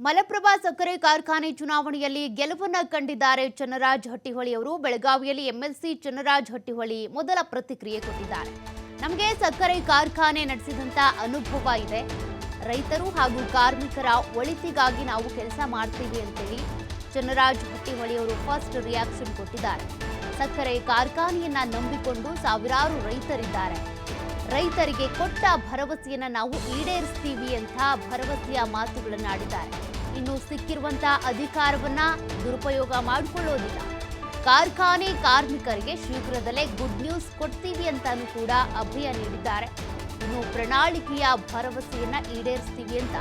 ಮಲಪ್ರಭಾ ಸಕ್ಕರೆ ಕಾರ್ಖಾನೆ ಚುನಾವಣೆಯಲ್ಲಿ ಗೆಲುವನ್ನ ಕಂಡಿದ್ದಾರೆ ಚನ್ನರಾಜ್ ಹಟ್ಟಿಹೊಳಿ ಅವರು. ಬೆಳಗಾವಿಯಲ್ಲಿ ಎಂಎಲ್ಸಿ ಚನ್ನರಾಜ್ ಹಟ್ಟಿಹೊಳಿ ಮೊದಲ ಪ್ರತಿಕ್ರಿಯೆ ಕೊಟ್ಟಿದ್ದಾರೆ. ನಮಗೆ ಸಕ್ಕರೆ ಕಾರ್ಖಾನೆ ನಡೆಸಿದಂತ ಅನುಭವ ಇದೆ. ರೈತರು ಹಾಗೂ ಕಾರ್ಮಿಕರ ಒಳಿತಿಗಾಗಿ ನಾವು ಕೆಲಸ ಮಾಡ್ತೀವಿ ಅಂತೇಳಿ ಚನ್ನರಾಜ್ ಹಟ್ಟಿಹೊಳಿ ಅವರು ಫಸ್ಟ್ ರಿಯಾಕ್ಷನ್ ಕೊಟ್ಟಿದ್ದಾರೆ. ಸಕ್ಕರೆ ಕಾರ್ಖಾನೆಯನ್ನ ನಂಬಿಕೊಂಡು ಸಾವಿರಾರು ರೈತರಿದ್ದಾರೆ. ರೈತರಿಗೆ ಕೊಟ್ಟ ಭರವಸೆಯನ್ನ ನಾವು ಈಡೇರಿಸ್ತೀವಿ ಅಂತ ಭರವಸೆಯ ಮಾತುಗಳನ್ನಾಡಿದ್ದಾರೆ. ಇನ್ನು ಸಿಕ್ಕಿರುವಂತಹ ಅಧಿಕಾರವನ್ನ ದುರುಪಯೋಗ ಮಾಡಿಕೊಳ್ಳೋದಿಲ್ಲ. ಕಾರ್ಖಾನೆ ಕಾರ್ಮಿಕರಿಗೆ ಶೀಘ್ರದಲ್ಲೇ ಗುಡ್ ನ್ಯೂಸ್ ಕೊಡ್ತೀವಿ ಅಂತಾನೂ ಕೂಡ ಅಭಯ ನೀಡಿದ್ದಾರೆ. ಇನ್ನು ಪ್ರಣಾಳಿಕೆಯ ಭರವಸೆಯನ್ನ ಈಡೇರಿಸ್ತೀವಿ ಅಂತ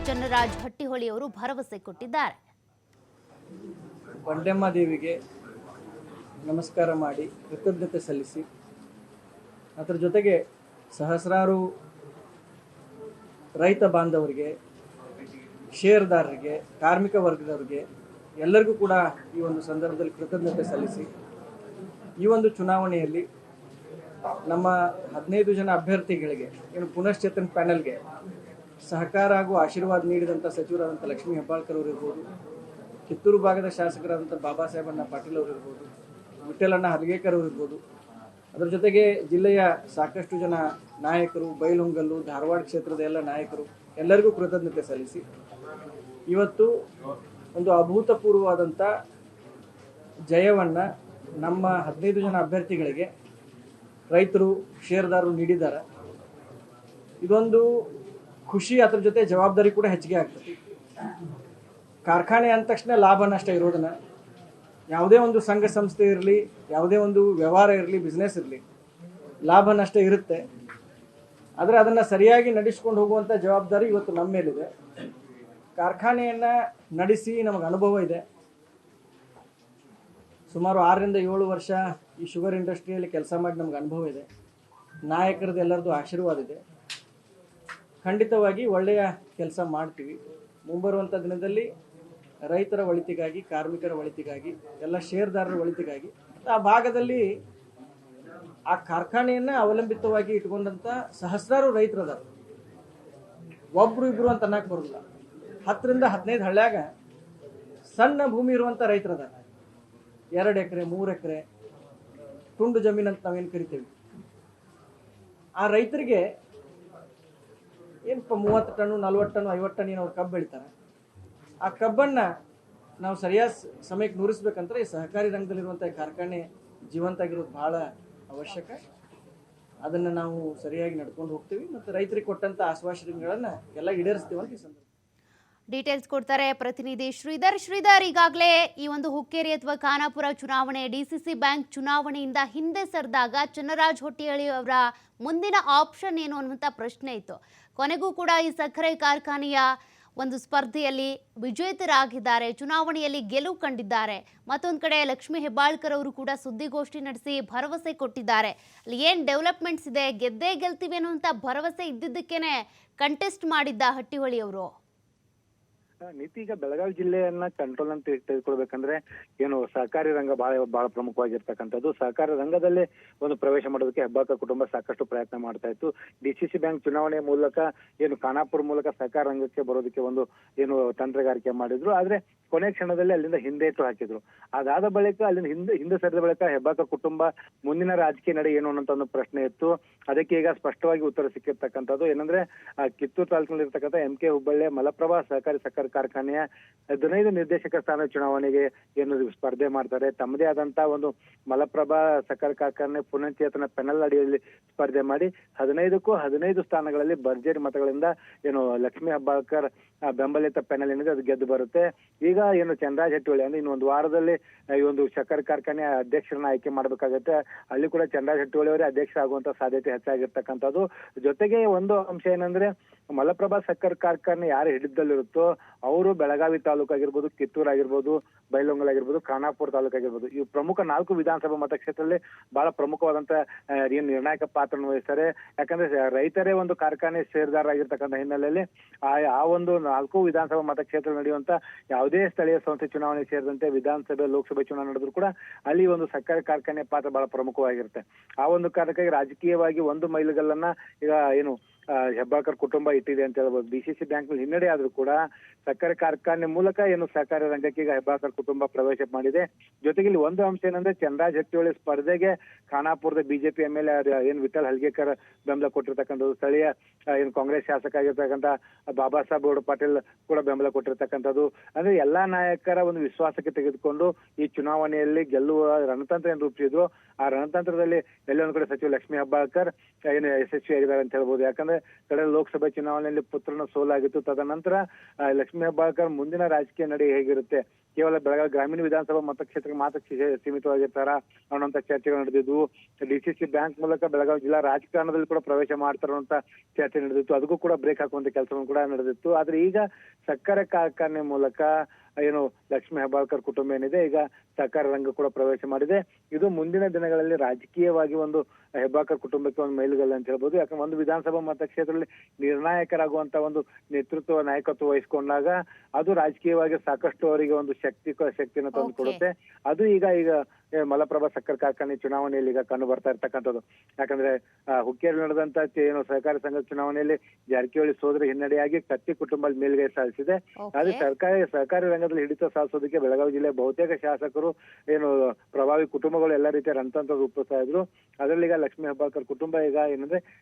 ಚನ್ನರಾಜ್ ಹಟ್ಟಿಹೊಳಿ ಅವರು ಭರವಸೆ ಕೊಟ್ಟಿದ್ದಾರೆ. ಬಂಡೆಮ್ಮ ದೇವಿಗೆ ನಮಸ್ಕಾರ ಮಾಡಿ ಕೃತಜ್ಞತೆ ಸಲ್ಲಿಸಿ ಅದರ ಜೊತೆಗೆ ಸಹಸ್ರಾರು ರೈತ ಬಾಂಧವರಿಗೆ, ಷೇರುದಾರರಿಗೆ, ಕಾರ್ಮಿಕ ವರ್ಗದವರಿಗೆ ಎಲ್ಲರಿಗೂ ಕೂಡ ಈ ಒಂದು ಸಂದರ್ಭದಲ್ಲಿ ಕೃತಜ್ಞತೆ ಸಲ್ಲಿಸಿ ಈ ಒಂದು ಚುನಾವಣೆಯಲ್ಲಿ ನಮ್ಮ 15 ಜನ ಅಭ್ಯರ್ಥಿಗಳಿಗೆ ಏನು ಪುನಶ್ಚೇತನ ಪ್ಯಾನೆಲ್ಗೆ ಸಹಕಾರ ಹಾಗೂ ಆಶೀರ್ವಾದ ನೀಡಿದಂಥ ಸಚಿವರಾದಂಥ ಲಕ್ಷ್ಮೀ ಹೆಬ್ಬಾಳ್ಕರ್ ಅವರು ಇರ್ಬೋದು, ಕಿತ್ತೂರು ಭಾಗದ ಶಾಸಕರಾದಂಥ ಬಾಬಾ ಸಾಹೇಬಣ್ಣ ಪಾಟೀಲ್ ಅವರು ಇರ್ಬೋದು, ವಿಠಲಣ್ಣ ಹಲಗೇಕರ್ ಅವರು ಇರ್ಬೋದು, ಅದರ ಜೊತೆಗೆ ಜಿಲ್ಲೆಯ ಸಾಕಷ್ಟು ಜನ ನಾಯಕರು, ಬೈಲಹೊಂಗಲ್ಲು, ಧಾರವಾಡ ಕ್ಷೇತ್ರದ ಎಲ್ಲ ನಾಯಕರು ಎಲ್ಲರಿಗೂ ಕೃತಜ್ಞತೆ ಸಲ್ಲಿಸಿ ಇವತ್ತು ಒಂದು ಅಭೂತಪೂರ್ವವಾದಂಥ ಜಯವನ್ನು ನಮ್ಮ 15 ಜನ ಅಭ್ಯರ್ಥಿಗಳಿಗೆ ರೈತರು, ಷೇರುದಾರರು ನೀಡಿದ್ದಾರೆ. ಇದೊಂದು ಖುಷಿ, ಅದರ ಜೊತೆ ಜವಾಬ್ದಾರಿ ಕೂಡ ಹೆಚ್ಚಿಗೆ ಆಗ್ತದೆ. ಕಾರ್ಖಾನೆ ಅಂದ ತಕ್ಷಣ ಲಾಭ ನಷ್ಟ ಇರೋದನ್ನ ಯಾವುದೇ ಒಂದು ಸಂಘ ಸಂಸ್ಥೆ ಇರಲಿ, ಯಾವುದೇ ಒಂದು ವ್ಯವಹಾರ ಇರಲಿ, ಬಿಸ್ನೆಸ್ ಇರಲಿ, ಲಾಭ ನಷ್ಟ ಇರುತ್ತೆ. ಆದರೆ ಅದನ್ನು ಸರಿಯಾಗಿ ನಡೆಸ್ಕೊಂಡು ಹೋಗುವಂಥ ಜವಾಬ್ದಾರಿ ಇವತ್ತು ನಮ್ಮ ಮೇಲಿದೆ. ಕಾರ್ಖಾನೆಯನ್ನು ನಡೆಸಿ ನಮಗೆ ಅನುಭವ ಇದೆ. ಸುಮಾರು 6 ರಿಂದ 7 ವರ್ಷ ಈ ಶುಗರ್ ಇಂಡಸ್ಟ್ರಿಯಲ್ಲಿ ಕೆಲಸ ಮಾಡಿ ನಮ್ಗೆ ಅನುಭವ ಇದೆ. ನಾಯಕರದ್ದು ಎಲ್ಲರದ್ದು ಆಶೀರ್ವಾದ ಇದೆ. ಖಂಡಿತವಾಗಿ ಒಳ್ಳೆಯ ಕೆಲಸ ಮಾಡ್ತೀವಿ. ಮುಂಬರುವಂಥ ದಿನದಲ್ಲಿ ರೈತರ ಒಳಿತಿಗಾಗಿ, ಕಾರ್ಮಿಕರ ಒಳಿತಿಗಾಗಿ, ಎಲ್ಲ ಷೇರುದಾರರ ಒಳಿತಿಗಾಗಿ ಆ ಭಾಗದಲ್ಲಿ ಆ ಕಾರ್ಖಾನೆಯನ್ನು ಅವಲಂಬಿತವಾಗಿ ಇಟ್ಕೊಂಡಂಥ ಸಹಸ್ರಾರು ರೈತರದಾರ. ಒಬ್ರು ಇಬ್ರು ಅಂತ ಅನ್ನಕ್ಕೆ ಬರೋದಿಲ್ಲ. 10 ರಿಂದ 15 ಹಳ್ಳ್ಯಾಗ ಸಣ್ಣ ಭೂಮಿ ಇರುವಂಥ ರೈತರದಾರ. 2 ಎಕರೆ 3 ಎಕರೆ ತುಂಡು ಜಮೀನು ಅಂತ ನಾವೇನು ಕರಿತೇವೆ. ಆ ರೈತರಿಗೆ ಏನಪ್ಪ 30 ಟನ್ 40 ಟನ್ 50 ಟನ್ ಏನು ಅವ್ರು ಕಬ್ಬು ಬೆಳಿತಾರೆ. ಆ ಕಬ್ಬನ್ನು ನಾವು ಸರಿಯಾದ ಸಮಯಕ್ಕೆ ನುರಿಸ್ಬೇಕಂದ್ರೆ ಈ ಸಹಕಾರಿ ರಂಗದಲ್ಲಿರುವಂಥ ಕಾರ್ಖಾನೆ ಜೀವಂತ ಆಗಿರೋದು ಭಾಳ ಅವಶ್ಯಕ. ಅದನ್ನು ನಾವು ಸರಿಯಾಗಿ ನಡ್ಕೊಂಡು ಹೋಗ್ತೀವಿ ಮತ್ತು ರೈತರಿಗೆ ಕೊಟ್ಟಂಥ ಆಶ್ವಾಸನೆಗಳನ್ನು ಎಲ್ಲ ಈಡೇರಿಸ್ತೀವಿ ಅಂತ ಈ ಸಂದರ್ಭ. ಡೀಟೇಲ್ಸ್ ಕೊಡ್ತಾರೆ ಪ್ರತಿನಿಧಿ ಶ್ರೀಧರ್. ಈಗಾಗಲೇ ಈ ಒಂದು ಹುಕ್ಕೇರಿ ಅಥವಾ ಖಾನಾಪುರ ಚುನಾವಣೆ, ಡಿಸಿಸಿ ಬ್ಯಾಂಕ್ ಚುನಾವಣೆಯಿಂದ ಹಿಂದೆ ಸರಿದಾಗ ಚನ್ನರಾಜ್ ಹಟ್ಟಿಹೊಳಿ ಅವರ ಮುಂದಿನ ಆಪ್ಷನ್ ಏನು ಅನ್ನುವಂಥ ಪ್ರಶ್ನೆ ಇತ್ತು. ಕೊನೆಗೂ ಕೂಡ ಈ ಸಕ್ಕರೆ ಕಾರ್ಖಾನೆಯ ಒಂದು ಸ್ಪರ್ಧೆಯಲ್ಲಿ ವಿಜೇತರಾಗಿದ್ದಾರೆ, ಚುನಾವಣೆಯಲ್ಲಿ ಗೆಲುವು ಕಂಡಿದ್ದಾರೆ. ಮತ್ತೊಂದು ಕಡೆ ಲಕ್ಷ್ಮೀ ಹೆಬ್ಬಾಳ್ಕರ್ ಅವರು ಕೂಡ ಸುದ್ದಿಗೋಷ್ಠಿ ನಡೆಸಿ ಭರವಸೆ ಕೊಟ್ಟಿದ್ದಾರೆ. ಅಲ್ಲಿ ಏನು ಡೆವಲಪ್ಮೆಂಟ್ಸ್ ಇದೆ, ಗೆದ್ದೇ ಗೆಲ್ತೀವಿ ಅನ್ನುವಂಥ ಭರವಸೆ ಇದ್ದಿದ್ದಕ್ಕೇನೆ ಕಂಟೆಸ್ಟ್ ಮಾಡಿದ್ದ ಹಟ್ಟಿಹೊಳಿ ಅವರು. ನೀತಿ ಈಗ ಬೆಳಗಾವಿ ಜಿಲ್ಲೆಯನ್ನ ಕಂಟ್ರೋಲ್ ಅಂತ ತೆಗೆದುಕೊಳ್ಬೇಕಂದ್ರೆ ಏನು ಸಹಕಾರಿ ರಂಗ ಬಹಳ ಪ್ರಮುಖವಾಗಿರ್ತಕ್ಕಂಥದ್ದು. ಸಹಕಾರಿ ರಂಗದಲ್ಲೇ ಒಂದು ಪ್ರವೇಶ ಮಾಡೋದಕ್ಕೆ ಹೆಬ್ಬಾಳ್ಕರ್ ಕುಟುಂಬ ಸಾಕಷ್ಟು ಪ್ರಯತ್ನ ಮಾಡ್ತಾ ಇತ್ತು. ಡಿಸಿಸಿ ಬ್ಯಾಂಕ್ ಚುನಾವಣೆ ಮೂಲಕ ಏನು ಖಾನಾಪುರ ಮೂಲಕ ಸಹಕಾರ ರಂಗಕ್ಕೆ ಬರೋದಕ್ಕೆ ಒಂದು ಏನು ತಂತ್ರಗಾರಿಕೆ ಮಾಡಿದ್ರು. ಆದ್ರೆ ಕೊನೆ ಕ್ಷಣದಲ್ಲಿ ಅಲ್ಲಿಂದ ಹಿಂದೇಟು ಹಾಕಿದ್ರು. ಅದಾದ ಬಳಿಕ ಅಲ್ಲಿಂದ ಹಿಂದೆ ಸರಿದ ಬಳಿಕ ಹೆಬ್ಬಾಳ್ಕರ್ ಕುಟುಂಬ ಮುಂದಿನ ರಾಜಕೀಯ ನಡೆ ಏನು ಅನ್ನೋ ಒಂದು ಪ್ರಶ್ನೆ ಇತ್ತು. ಅದಕ್ಕೆ ಈಗ ಸ್ಪಷ್ಟವಾಗಿ ಉತ್ತರ ಸಿಕ್ಕಿರ್ತಕ್ಕಂಥದ್ದು ಏನಂದ್ರೆ ಕಿತ್ತೂರು ತಾಲೂಕಿನಲ್ಲಿ ಇರ್ತಕ್ಕಂಥ MK ಹುಬ್ಬಳ್ಳಿ ಮಲಪ್ರಭಾ ಸಹಕಾರಿ ಸಕ್ಕರೆ ಕಾರ್ಖಾನೆಯ 15 ನಿರ್ದೇಶಕ ಸ್ಥಾನ ಚುನಾವಣೆಗೆ ಏನು ಸ್ಪರ್ಧೆ ಮಾಡ್ತಾರೆ. ತಮ್ಮದೇ ಆದಂತ ಒಂದು ಮಲಪ್ರಭಾ ಸಕ್ಕರೆ ಕಾರ್ಖಾನೆ ಪುನಶ್ಚೇತನ ಪೆನಲ್ ಅಡಿಯಲ್ಲಿ ಸ್ಪರ್ಧೆ ಮಾಡಿ 15 ಸ್ಥಾನಗಳಲ್ಲಿ ಭರ್ಜರಿ ಮತಗಳಿಂದ ಏನು ಲಕ್ಷ್ಮೀ ಹೆಬ್ಬಾಳ್ಕರ್ ಬೆಂಬಲಿತ ಪೆನಲ್ ಏನಿದೆ ಅದು ಗೆದ್ದು ಬರುತ್ತೆ. ಈಗ ಏನು ಚನ್ನರಾಜ್ ಹಟ್ಟಿಹೊಳಿ ಅಂದ್ರೆ ಇನ್ನೊಂದು ವಾರದಲ್ಲಿ ಈ ಒಂದು ಸಕ್ಕರೆ ಕಾರ್ಖಾನೆಯ ಅಧ್ಯಕ್ಷರನ್ನ ಆಯ್ಕೆ ಮಾಡಬೇಕಾಗತ್ತೆ. ಅಲ್ಲಿ ಕೂಡ ಚನ್ನರಾಜ್ ಹಟ್ಟಿಹೊಳಿ ಅವರೇ ಅಧ್ಯಕ್ಷ ಆಗುವಂತ ಸಾಧ್ಯತೆ ಹೆಚ್ಚಾಗಿರ್ತಕ್ಕಂಥದ್ದು. ಜೊತೆಗೆ ಒಂದು ಅಂಶ ಏನಂದ್ರೆ ಮಲಪ್ರಭಾ ಸಕ್ಕರೆ ಕಾರ್ಖಾನೆ ಯಾರು ಹಿಡಿದಲ್ಲಿರುತ್ತೋ ಅವರು ಬೆಳಗಾವಿ ತಾಲೂಕು ಆಗಿರ್ಬೋದು, ಕಿತ್ತೂರು ಆಗಿರ್ಬೋದು, ಬೈಲಹೊಂಗಲ್ ಆಗಿರ್ಬೋದು, ಖಾನಾಪುರ ತಾಲೂಕು ಆಗಿರ್ಬೋದು, ಇವು ಪ್ರಮುಖ 4 ವಿಧಾನಸಭಾ ಮತಕ್ಷೇತ್ರದಲ್ಲಿ ಬಹಳ ಪ್ರಮುಖವಾದಂತ ಏನು ನಿರ್ಣಾಯಕ ಪಾತ್ರವನ್ನು ವಹಿಸ್ತಾರೆ. ಯಾಕಂದ್ರೆ ರೈತರೇ ಒಂದು ಕಾರ್ಖಾನೆ ಷೇರುದಾರರಾಗಿರ್ತಕ್ಕಂಥ ಹಿನ್ನೆಲೆಯಲ್ಲಿ ಆ ಒಂದು 4 ವಿಧಾನಸಭಾ ಮತಕ್ಷೇತ್ರ ನಡೆಯುವಂತ ಯಾವುದೇ ಸ್ಥಳೀಯ ಸಂಸ್ಥೆ ಚುನಾವಣೆ ಸೇರಿದಂತೆ ವಿಧಾನಸಭೆ, ಲೋಕಸಭೆ ಚುನಾವಣೆ ನಡೆದ್ರು ಕೂಡ ಅಲ್ಲಿ ಒಂದು ಸಕ್ಕರೆ ಕಾರ್ಖಾನೆ ಪಾತ್ರ ಬಹಳ ಪ್ರಮುಖವಾಗಿರುತ್ತೆ. ಆ ಒಂದು ಕಾರಣಕ್ಕಾಗಿ ರಾಜಕೀಯವಾಗಿ ಒಂದು ಮೈಲುಗಲ್ಲನ್ನ ಈಗ ಏನು ಹೆಬ್ಬಾಳ್ಕರ್ ಕುಟುಂಬ ಇಟ್ಟಿದೆ ಅಂತ ಹೇಳ್ಬೋದು. ಡಿಸಿಸಿ ಬ್ಯಾಂಕ್ ನಲ್ಲಿ ಹಿನ್ನಡೆ ಆದ್ರೂ ಕೂಡ ಸಕ್ಕರೆ ಕಾರ್ಖಾನೆ ಮೂಲಕ ಏನು ಸಹಕಾರಿ ರಂಗಕ್ಕೆ ಈಗ ಹೆಬ್ಬಾಳ್ಕರ್ ಕುಟುಂಬ ಪ್ರವೇಶ ಮಾಡಿದೆ. ಜೊತೆಗೆ ಇಲ್ಲಿ ಒಂದು ಅಂಶ ಏನಂದ್ರೆ ಚಂದ್ರರಾಜ್ ಹಟ್ಟಿಹೊಳಿ ಸ್ಪರ್ಧೆಗೆ ಖಾನಾಪುರದ ಬಿಜೆಪಿ MLA ಏನ್ ವಿಠಲ್ ಹಲ್ಗೇಕರ್ ಬೆಂಬಲ ಕೊಟ್ಟಿರ್ತಕ್ಕಂಥದ್ದು, ಸ್ಥಳೀಯ ಏನು ಕಾಂಗ್ರೆಸ್ ಶಾಸಕ ಆಗಿರ್ತಕ್ಕಂಥ ಬಾಬಾ ಸಾಹೇಬ್ ಗೌಡ ಪಾಟೀಲ್ ಕೂಡ ಬೆಂಬಲ ಕೊಟ್ಟಿರ್ತಕ್ಕಂಥದ್ದು. ಅಂದ್ರೆ ಎಲ್ಲಾ ನಾಯಕರ ಒಂದು ವಿಶ್ವಾಸಕ್ಕೆ ತೆಗೆದುಕೊಂಡು ಈ ಚುನಾವಣೆಯಲ್ಲಿ ಗೆಲ್ಲುವ ರಣತಂತ್ರ ಏನು ರೂಪಿಸಿದ್ರು. ಆ ರಣತಂತ್ರದಲ್ಲಿ ಎಲ್ಲೊಂದು ಕಡೆ ಸಚಿವ ಲಕ್ಷ್ಮೀ ಹೆಬ್ಬಾಳ್ಕರ್ ಏನು ಯಶಸ್ವಿಯಾಗಿದ್ದಾರೆ ಅಂತ ಹೇಳ್ಬೋದು. ಯಾಕಂದ್ರೆ ಕಳೆದ ಲೋಕಸಭೆ ಚುನಾವಣೆಯಲ್ಲಿ ಪುತ್ರನ ಸೋಲಾಗಿತ್ತು. ತದನಂತರ ಲಕ್ಷ್ಮೀ ಹೆಬ್ಬಾಳ್ಕರ್ ಮುಂದಿನ ರಾಜಕೀಯ ನಡೆ ಹೇಗಿರುತ್ತೆ, ಕೇವಲ ಬೆಳಗಾವಿ ಗ್ರಾಮೀಣ ವಿಧಾನಸಭಾ ಮತಕ್ಷೇತ್ರಕ್ಕೆ ಮಾತ್ರ ಸೀಮಿತವಾಗಿರ್ತಾರ ಅನ್ನುವಂತ ಚರ್ಚೆಗಳು ನಡೆದಿದ್ವು. ಡಿಸಿಸಿ ಬ್ಯಾಂಕ್ ಮೂಲಕ ಬೆಳಗಾವಿ ಜಿಲ್ಲಾ ರಾಜಕಾರಣದಲ್ಲಿ ಕೂಡ ಪ್ರವೇಶ ಮಾಡ್ತಾರಂತ ಚರ್ಚೆ ನಡೆದಿತ್ತು. ಅದಕ್ಕೂ ಕೂಡ ಬ್ರೇಕ್ ಹಾಕುವಂತ ಕೆಲಸವನ್ನು ಕೂಡ ನಡೆದಿತ್ತು. ಆದ್ರೆ ಈಗ ಸಕ್ಕರೆ ಕಾರ್ಖಾನೆ ಮೂಲಕ ಏನು ಲಕ್ಷ್ಮೀ ಹೆಬ್ಬಾಳ್ಕರ್ ಕುಟುಂಬ ಏನಿದೆ ಈಗ ಸಹಕಾರಿ ರಂಗ ಕೂಡ ಪ್ರವೇಶ ಮಾಡಿದೆ. ಇದು ಮುಂದಿನ ದಿನಗಳಲ್ಲಿ ರಾಜಕೀಯವಾಗಿ ಒಂದು ಹೆಬ್ಬಾಳ್ಕರ್ ಕುಟುಂಬಕ್ಕೆ ಒಂದು ಮೈಲುಗಲ್ಲು ಅಂತ ಹೇಳ್ಬೋದು. ಯಾಕಂದ್ರೆ ಒಂದು ವಿಧಾನಸಭಾ ಮತಕ್ಷೇತ್ರದಲ್ಲಿ ನಿರ್ಣಾಯಕರಾಗುವಂತ ಒಂದು ನೇತೃತ್ವ ನಾಯಕತ್ವ ವಹಿಸಿಕೊಂಡಾಗ ಅದು ರಾಜಕೀಯವಾಗಿ ಸಾಕಷ್ಟು ಅವರಿಗೆ ಒಂದು ಶಕ್ತಿಯನ್ನು ತಂದು ಕೊಡುತ್ತೆ. ಅದು ಈಗ ಮಲಪ್ರಭಾ ಸಕ್ಕರೆ ಕಾರ್ಖಾನೆ ಚುನಾವಣೆಯಲ್ಲಿ ಈಗ ಕಂಡು ಬರ್ತಾ ಇರ್ತಕ್ಕಂಥದ್ದು. ಯಾಕಂದ್ರೆ ಹುಕ್ಕೇರಿ ನಡೆದಂತ ಏನು ಸಹಕಾರಿ ಸಂಘದ ಚುನಾವಣೆಯಲ್ಲಿ ಜಾರಕಿಹೊಳಿ ಸೋದರಿ ಹಿನ್ನಡೆಯಾಗಿ ಕತ್ತಿ ಕುಟುಂಬ ಮೇಲ್ಗೈ ಸಾಧಿಸಿದೆ. ಆದ್ರೆ ಸಹಕಾರಿ ರಂಗದಲ್ಲಿ ಹಿಡಿತ ಸಾಧಿಸೋದಕ್ಕೆ ಬೆಳಗಾವಿ ಜಿಲ್ಲೆಯ ಬಹುತೇಕ ಶಾಸಕರು ಏನು ಪ್ರಭಾವಿ ಕುಟುಂಬಗಳು ಎಲ್ಲಾ ರೀತಿಯ ರಣತಂತ್ರ ರೂಪಿಸ್ತಾ ಇದ್ರು. ಅದರಲ್ಲಿ ಈಗ ಲಕ್ಷ್ಮೀ ಹೆಬ್ಬಾಳ್ಕರ್ ಕುಟುಂಬ ಈಗ ಏನಂದ್ರೆ